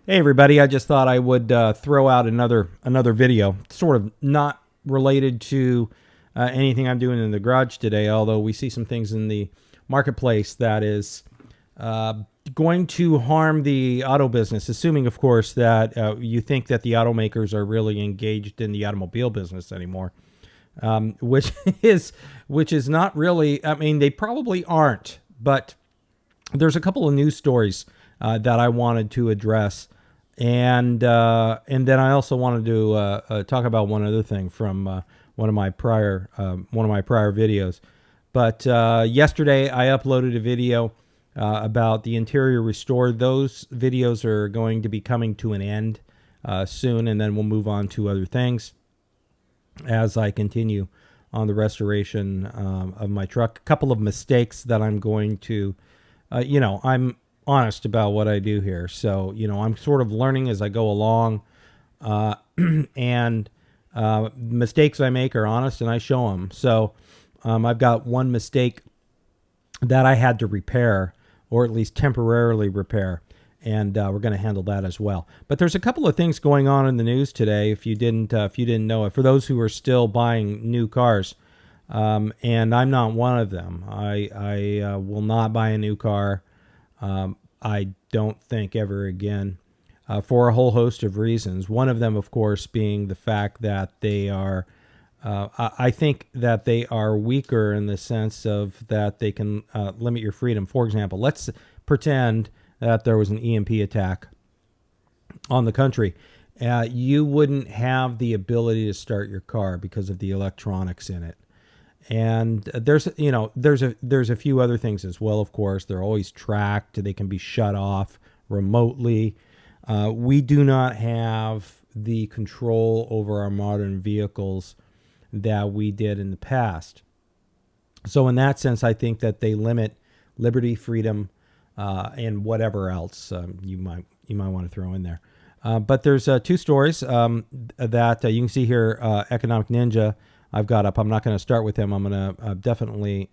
Hey everybody, I just thought I would throw out another video, sort of not related to anything I'm doing in the garage today, although we see some things in the marketplace that is uh, going to harm the auto business, assuming, of course, that you think that the automakers are really engaged in the automobile business anymore, which is which is not really. I mean, they probably aren't, but there's a couple of news stories that I wanted to address, and then I also wanted to talk about one other thing from one of my prior videos. But yesterday I uploaded a video about the interior restored. Those videos are going to be coming to an end soon, and then we'll move on to other things as I continue on the restoration of my truck. A couple of mistakes that I'm going to I'm honest about what I do here. So, I'm sort of learning as I go along. Uh, and mistakes I make are honest and I show them. So, I've got one mistake that I had to repair, or at least temporarily repair. And we're going to handle that as well. But there's a couple of things going on in the news today. If you didn't know it, for those who are still buying new cars, and I'm not one of them. I will not buy a new car. I don't think ever again, for a whole host of reasons. One of them, of course, being the fact that they are. I think that they are weaker in the sense of that they can limit your freedom. For example, let's pretend that there was an EMP attack on the country. You wouldn't have the ability to start your car because of the electronics in it. And there's a few other things as well. Of course, they're always tracked. They can be shut off remotely. We do not have the control over our modern vehicles that we did in the past. So in that sense, I think that they limit liberty, freedom, and whatever else you might want to throw in there. But there's two stories that you can see here. Economic Ninja I've got up. I'm not going to start with him. I'm going to definitely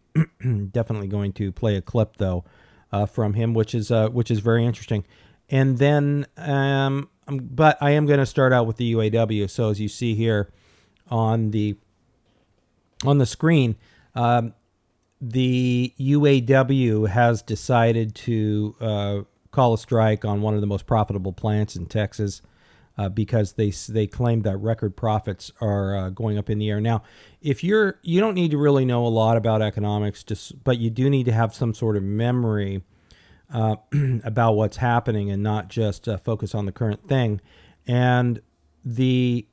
going to play a clip though from him, which is very interesting. And then, but I am going to start out with the UAW. So as you see here on the screen, the UAW has decided to call a strike on one of the most profitable plants in Texas. Because they claim that record profits are going up in the air. Now, if you don't need to really know a lot about economics, but you do need to have some sort of memory about what's happening and not just focus on the current thing. And in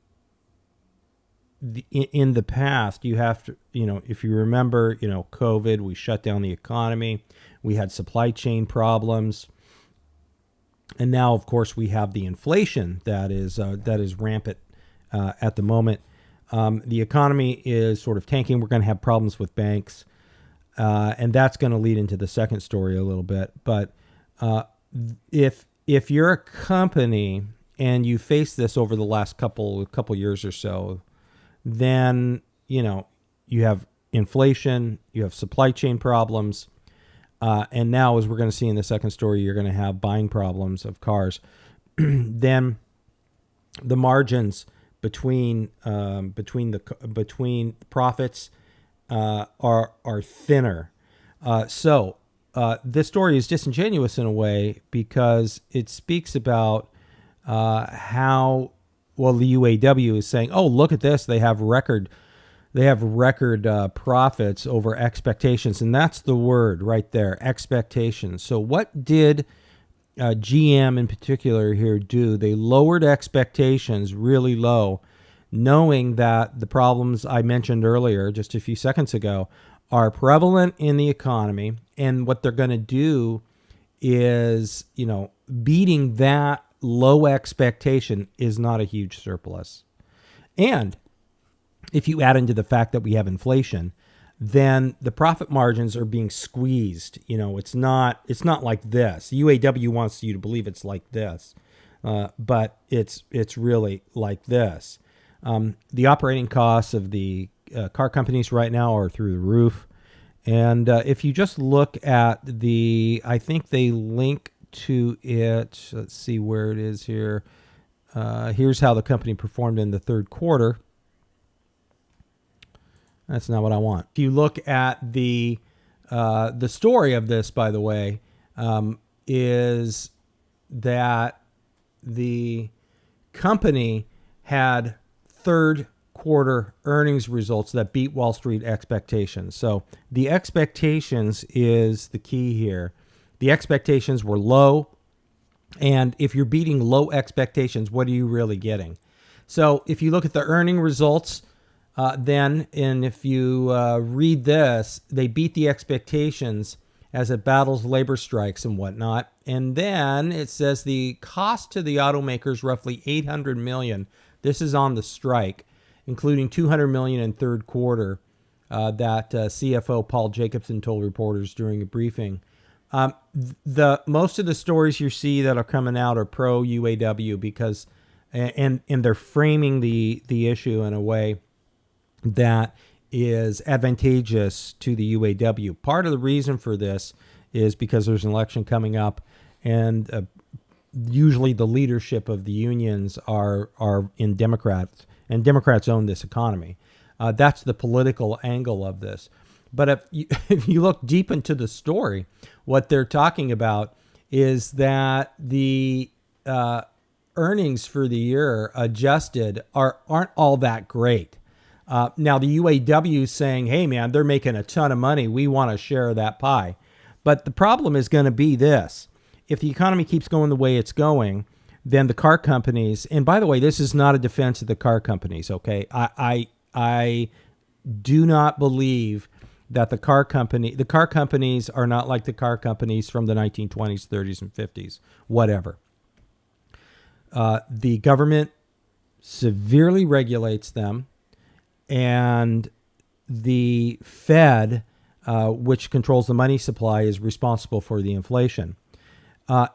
the past, you have to, if you remember, COVID, we shut down the economy, we had supply chain problems. And now, of course, we have the inflation that is rampant at the moment. The economy is sort of tanking. We're going to have problems with banks, and that's going to lead into the second story a little bit. But if you're a company and you face this over the last couple years or so, then you have inflation, you have supply chain problems. And now, as we're going to see in the second story, you're going to have buying problems of cars. Then the margins between profits are thinner. So this story is disingenuous in a way because it speaks about how the UAW is saying, "Oh, look at this! They have record profits over expectations," and that's the word right there, expectations. So what did GM in particular here do? They lowered expectations really low, knowing that the problems I mentioned earlier just a few seconds ago are prevalent in the economy, and what they're going to do is, beating that low expectation is not a huge surplus. And if you add into the fact that we have inflation, then the profit margins are being squeezed. It's not like this. The UAW wants you to believe it's like this, but it's really like this. The operating costs of the car companies right now are through the roof. And if you just look at I think they link to it. Let's see where it is here. Here's how the company performed in the third quarter. That's not what I want. If you look at the story of this, by the way, is that the company had third quarter earnings results that beat Wall Street expectations. So the expectations is the key here. The expectations were low. And if you're beating low expectations, what are you really getting? So if you look at the earning results, and if you read this, they beat the expectations as it battles labor strikes and whatnot. And then it says the cost to the automakers roughly $800 million. This is on the strike, including $200 million in third quarter. That CFO Paul Jacobson told reporters during a briefing. Most of the stories you see that are coming out are pro UAW because, and they're framing the issue in a way that is advantageous to the UAW. Part of the reason for this is because there's an election coming up, and usually the leadership of the unions are in Democrats, and Democrats own this economy. That's the political angle of this. But if you look deep into the story, what they're talking about is that the earnings for the year adjusted aren't all that great. Now, the UAW is saying, hey, man, they're making a ton of money. We want a share of that pie. But the problem is going to be this. If the economy keeps going the way it's going, then the car companies, and by the way, this is not a defense of the car companies, okay? I do not believe that the car companies are not like the car companies from the 1920s, 30s, and 50s, whatever. The government severely regulates them, and the Fed, which controls the money supply, is responsible for the inflation.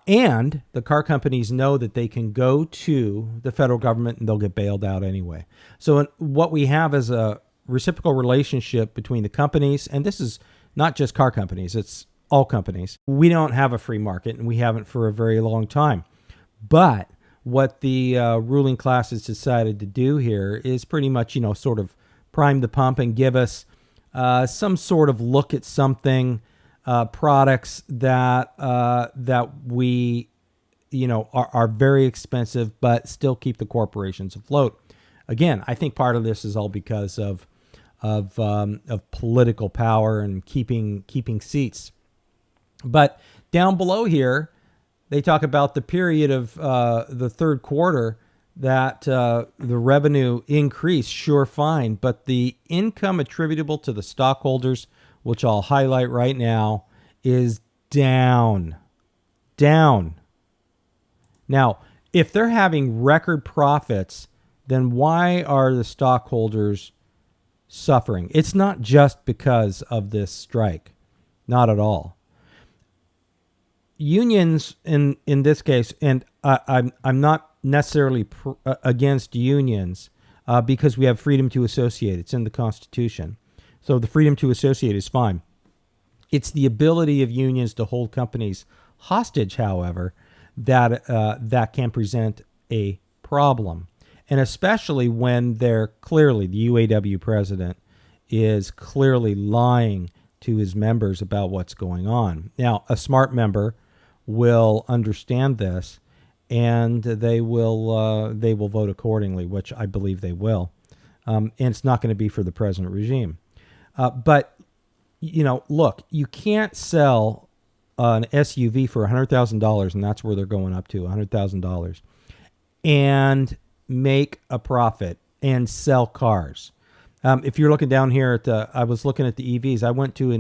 And the car companies know that they can go to the federal government and they'll get bailed out anyway. So what we have is a reciprocal relationship between the companies, and this is not just car companies, it's all companies. We don't have a free market, and we haven't for a very long time. But what the ruling class has decided to do here is pretty much, sort of prime the pump and give us some sort of look at something, products that we, are very expensive, but still keep the corporations afloat. Again, I think part of this is all because of political power and keeping seats. But down below here, they talk about the period of the third quarter that the revenue increased, sure, fine, but the income attributable to the stockholders, which I'll highlight right now, is down. Now, if they're having record profits, then why are the stockholders suffering? It's not just because of this strike. Not at all. Unions in this case, and I'm not necessarily against unions because we have freedom to associate. It's in the Constitution. So the freedom to associate is fine. It's the ability of unions to hold companies hostage, however, that can present a problem. And especially when they're clearly, the UAW president is clearly lying to his members about what's going on. Now, a smart member will understand this, and they will vote accordingly, which I believe they will. And it's not going to be for the present regime. But, look, you can't sell an SUV for $100,000, and that's where they're going up to, $100,000, and make a profit and sell cars. If you're looking down here I was looking at the EVs. I went to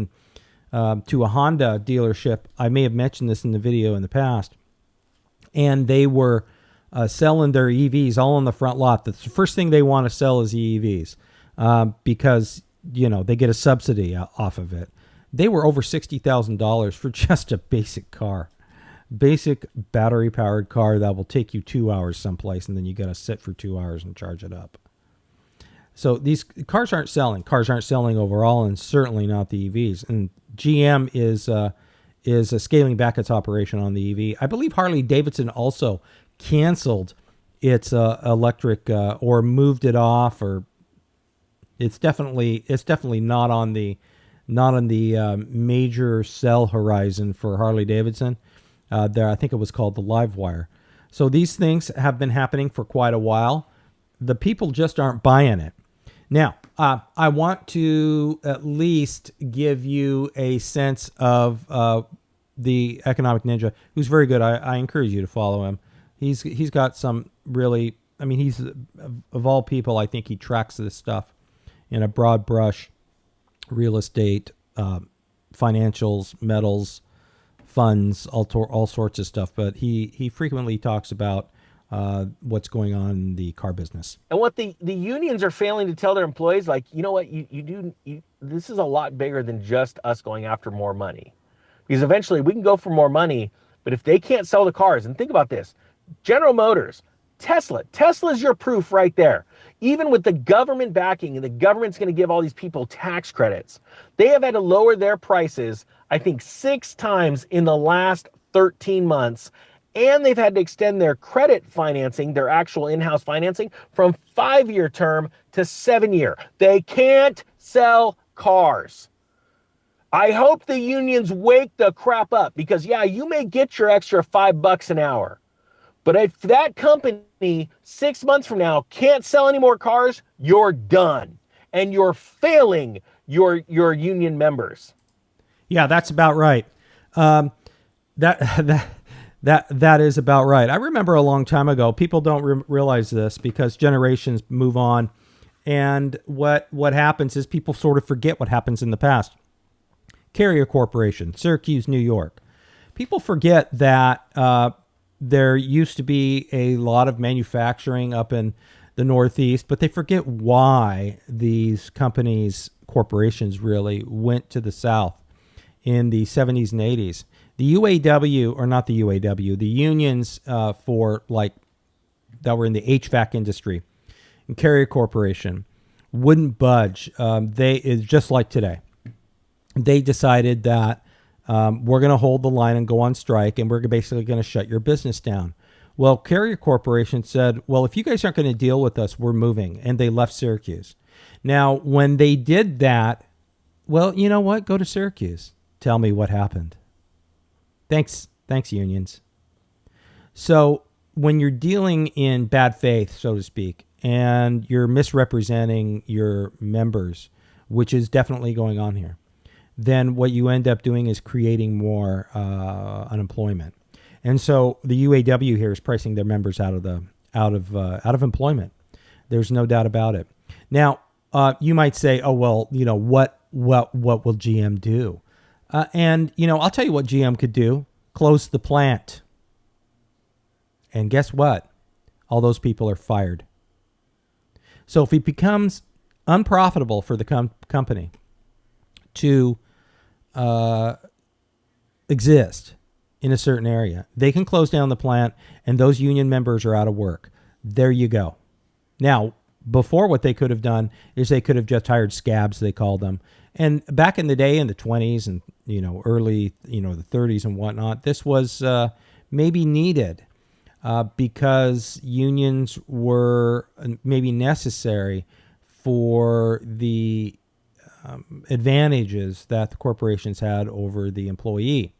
a Honda dealership. I may have mentioned this in the video in the past, and they were selling their EVs all on the front lot. That's the first thing they want to sell is EVs because they get a subsidy off of it. They were over $60,000 for just a basic car. Basic battery-powered car that will take you 2 hours someplace, and then you got to sit for 2 hours and charge it up. So these cars aren't selling. Cars aren't selling overall, and certainly not the EVs. And GM is scaling back its operation on the EV. I believe Harley Davidson also canceled its electric or moved it off, or it's definitely not on the major sell horizon for Harley Davidson. There, I think it was called the Livewire. So these things have been happening for quite a while. The people just aren't buying it. Now, I want to at least give you a sense of the Economic Ninja, who's very good. I encourage you to follow him. He's got some really, I mean, he's, of all people, I think he tracks this stuff in a broad brush: real estate, financials, metals, funds, all sorts of stuff. But he frequently talks about what's going on in the car business. And what the unions are failing to tell their employees, like, you know what, this is a lot bigger than just us going after more money. Because eventually we can go for more money, but if they can't sell the cars, and think about this, General Motors, Tesla's your proof right there. Even with the government backing, and the government's going to give all these people tax credits, they have had to lower their prices, I think, 6 times in the last 13 months. And they've had to extend their credit financing, their actual in-house financing, from 5-year term to 7-year. They can't sell cars. I hope the unions wake the crap up, because yeah, you may get your extra $5 an hour, but if that company 6 months from now can't sell any more cars, you're done, and you're failing your union members. Yeah, that's about right. That is about right. I remember a long time ago, people don't realize this because generations move on, and what happens is people sort of forget what happens in the past. Carrier Corporation, Syracuse, New York. People forget that there used to be a lot of manufacturing up in the Northeast, but they forget why these corporations really went to the South in the 70s and 80s. The UAW, or not the UAW, the unions for like that were in the HVAC industry and Carrier Corporation wouldn't budge. It's just like today. They decided that we're going to hold the line and go on strike, and we're basically going to shut your business down. Well, Carrier Corporation said, well, if you guys aren't going to deal with us, we're moving. And they left Syracuse. Now, when they did that, well, you know what? Go to Syracuse. Tell me what happened. Thanks, unions. So when you're dealing in bad faith, so to speak, and you're misrepresenting your members, which is definitely going on here, then what you end up doing is creating more unemployment. And so the UAW here is pricing their members out of employment. There's no doubt about it. Now, you might say, oh, well, you know, what will GM do? And, you know, I'll tell you what GM could do: close the plant. And guess what? All those people are fired. So if it becomes unprofitable for the company to exist in a certain area, they can close down the plant, and those union members are out of work. There you go. Now, before, what they could have done is they could have just hired scabs, they called them. And back in the day, in the 20s and, you know, early, you know, the 30s and whatnot, this was maybe needed because unions were maybe necessary for the advantages that the corporations had over the employee.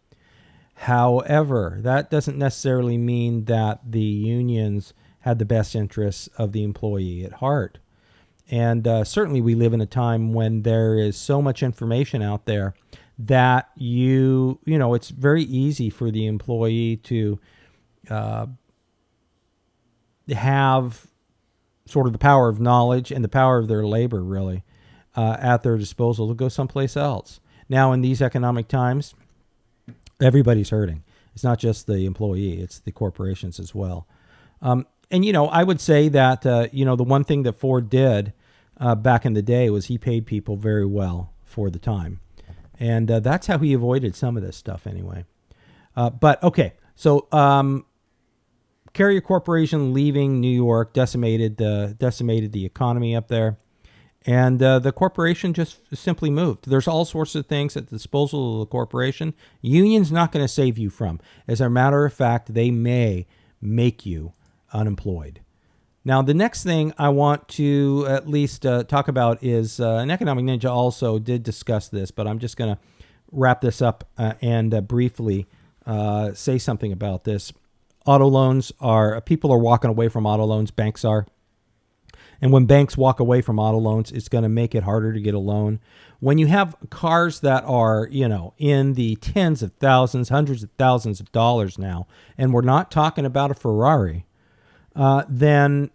However, that doesn't necessarily mean that the unions had the best interests of the employee at heart. And certainly we live in a time when there is so much information out there that you know, it's very easy for the employee to have sort of the power of knowledge and the power of their labor really at their disposal to go someplace else. Now, in these economic times, everybody's hurting. It's not just the employee, it's the corporations as well. And, you know, I would say that, you know, the one thing that Ford did back in the day was he paid people very well for the time. And that's how he avoided some of this stuff anyway. But, okay, so Carrier Corporation leaving New York decimated the economy up there. And the corporation just simply moved. There's all sorts of things at the disposal of the corporation. Union's not going to save you from. As a matter of fact, they may make you unemployed. Now, the next thing I want to at least talk about is an Economic Ninja also did discuss this, but I'm just going to wrap this up and briefly say something about this. Auto loans people are walking away from auto loans, banks are. And when banks walk away from auto loans, it's going to make it harder to get a loan. When you have cars that are, in the tens of thousands, hundreds of thousands of dollars now, and we're not talking about a Ferrari, then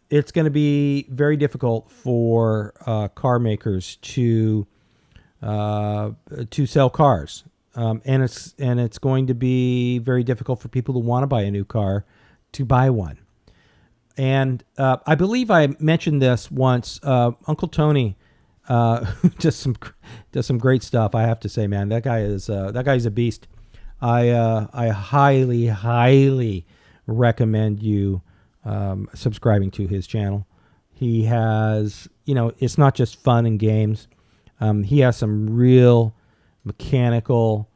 it's going to be very difficult for car makers to sell cars, and it's going to be very difficult for people who want to buy a new car to buy one. And I believe I mentioned this once. Uncle Tony does some great stuff. I have to say, man, that guy's a beast. I highly recommend you subscribing to his channel. He has, it's not just fun and games. He has some real mechanical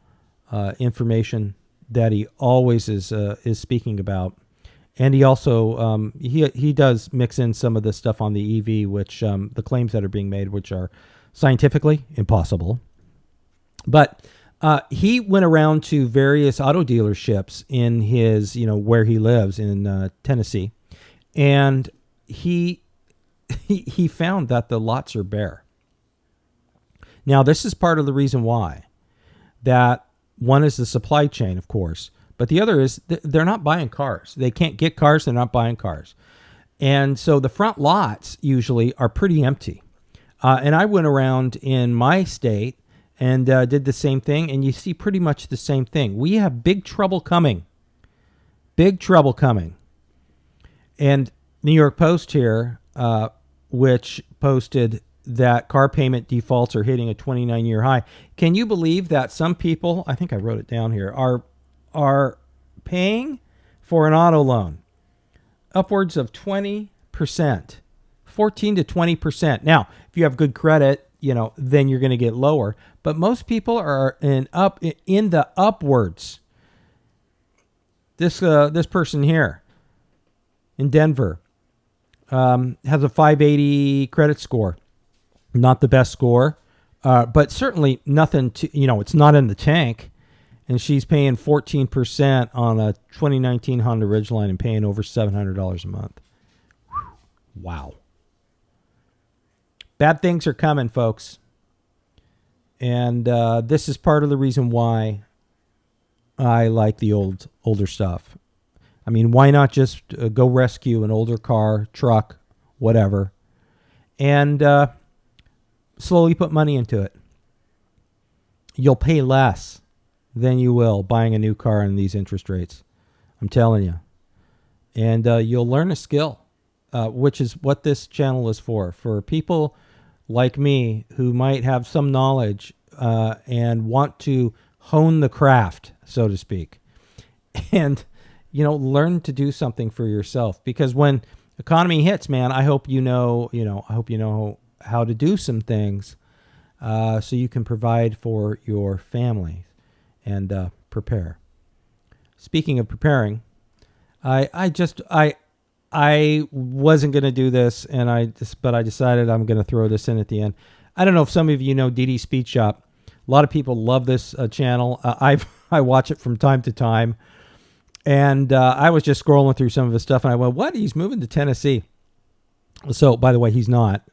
information that he always is speaking about. And he also he does mix in some of this stuff on the EV, which the claims that are being made, which are scientifically impossible. But he went around to various auto dealerships in his, where he lives in Tennessee, and he found that the lots are bare. Now, this is part of the reason why. That one is the supply chain, of course. But the other is they're not buying cars. They can't get cars. They're not buying cars. And so the front lots usually are pretty empty. And I went around in my state and did the same thing. And you see pretty much the same thing. We have big trouble coming. Big trouble coming. And New York Post here, which posted that car payment defaults are hitting a 29-year high. Can you believe that some people, I think I wrote it down here, are paying for an auto loan upwards of 20%, 14 to 20%. Now, if you have good credit, then you're going to get lower. But most people are in the upwards. This person here in Denver has a 580 credit score. Not the best score, but certainly nothing to, it's not in the tank. And she's paying 14% on a 2019 Honda Ridgeline and paying over $700 a month. Wow. Bad things are coming, folks. And this is part of the reason why I like the older stuff. I mean, why not just go rescue an older car, truck, whatever, and slowly put money into it. You'll pay less than you will buying a new car in these interest rates. I'm telling you. And you'll learn a skill, which is what this channel is for people like me who might have some knowledge and want to hone the craft, so to speak. And, learn to do something for yourself. Because when economy hits, man, I hope you know how to do some things so you can provide for your family. And prepare. Speaking of preparing, I wasn't going to do this, but I decided I'm going to throw this in at the end. I don't know if some of you know DD Speed Shop. A lot of people love this channel. I watch it from time to time, and I was just scrolling through some of his stuff, and I went, "What? He's moving to Tennessee." So, by the way, he's not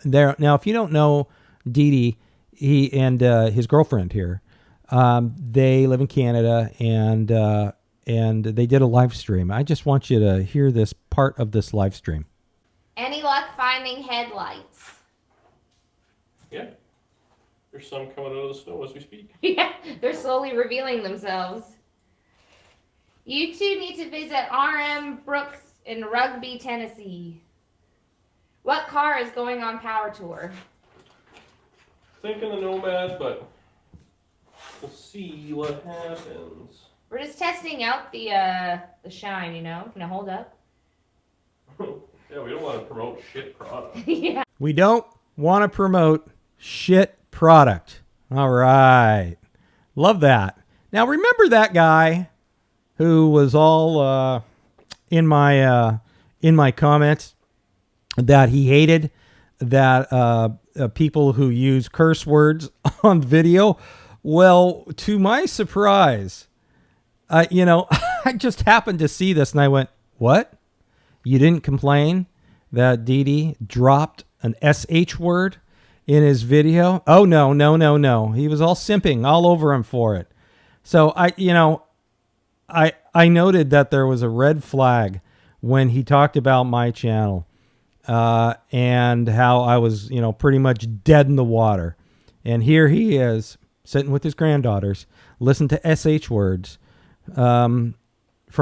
there now. If you don't know DD, he and his girlfriend here. They live in Canada, and they did a live stream. I just want you to hear this part of this live stream. Any luck finding headlights? Yeah. There's some coming out of the snow as we speak. Yeah, they're slowly revealing themselves. You two need to visit RM Brooks in Rugby, Tennessee. What car is going on Power Tour? Thinking the Nomad, but we'll see what happens. We're just testing out the shine, Can I hold up? Yeah, we don't want to promote shit product. Yeah. We don't. want to promote shit product. All right. Love that. Now, remember that guy who was all in my comments that he hated that people who use curse words on video? Well, to my surprise, I just happened to see this and I went, what? You didn't complain that Didi dropped an SH word in his video? Oh, no. He was all simping all over him for it. So I noted that there was a red flag when he talked about my channel and how I was, pretty much dead in the water. And here he is sitting with his granddaughters, listen to SH words from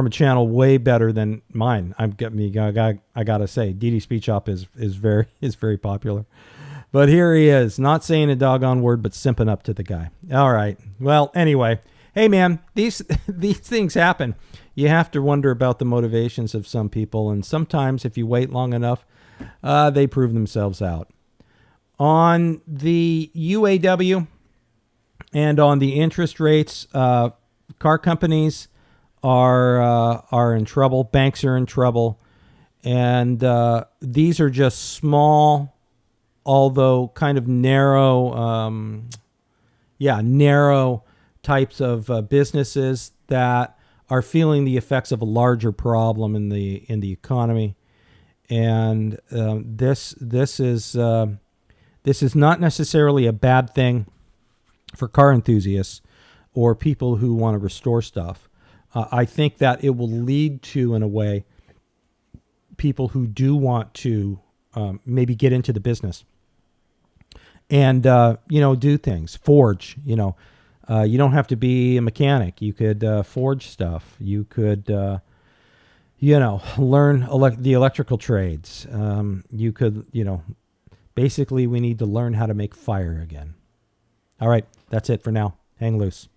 a channel way better than mine. I gotta say, DD Speech Shop is very popular. But here he is, not saying a doggone word, but simping up to the guy. All right. Well, anyway, hey man, these things happen. You have to wonder about the motivations of some people, and sometimes if you wait long enough, they prove themselves out. On the UAW and on the interest rates, car companies are in trouble. Banks are in trouble, and these are just small, although kind of narrow types of businesses that are feeling the effects of a larger problem in the economy. And this is not necessarily a bad thing for car enthusiasts or people who want to restore stuff. I think that it will lead to, in a way, people who do want to maybe get into the business and do things, forge. You don't have to be a mechanic. You could forge stuff. You could learn the electrical trades. You could basically we need to learn how to make fire again. All right, that's it for now. Hang loose.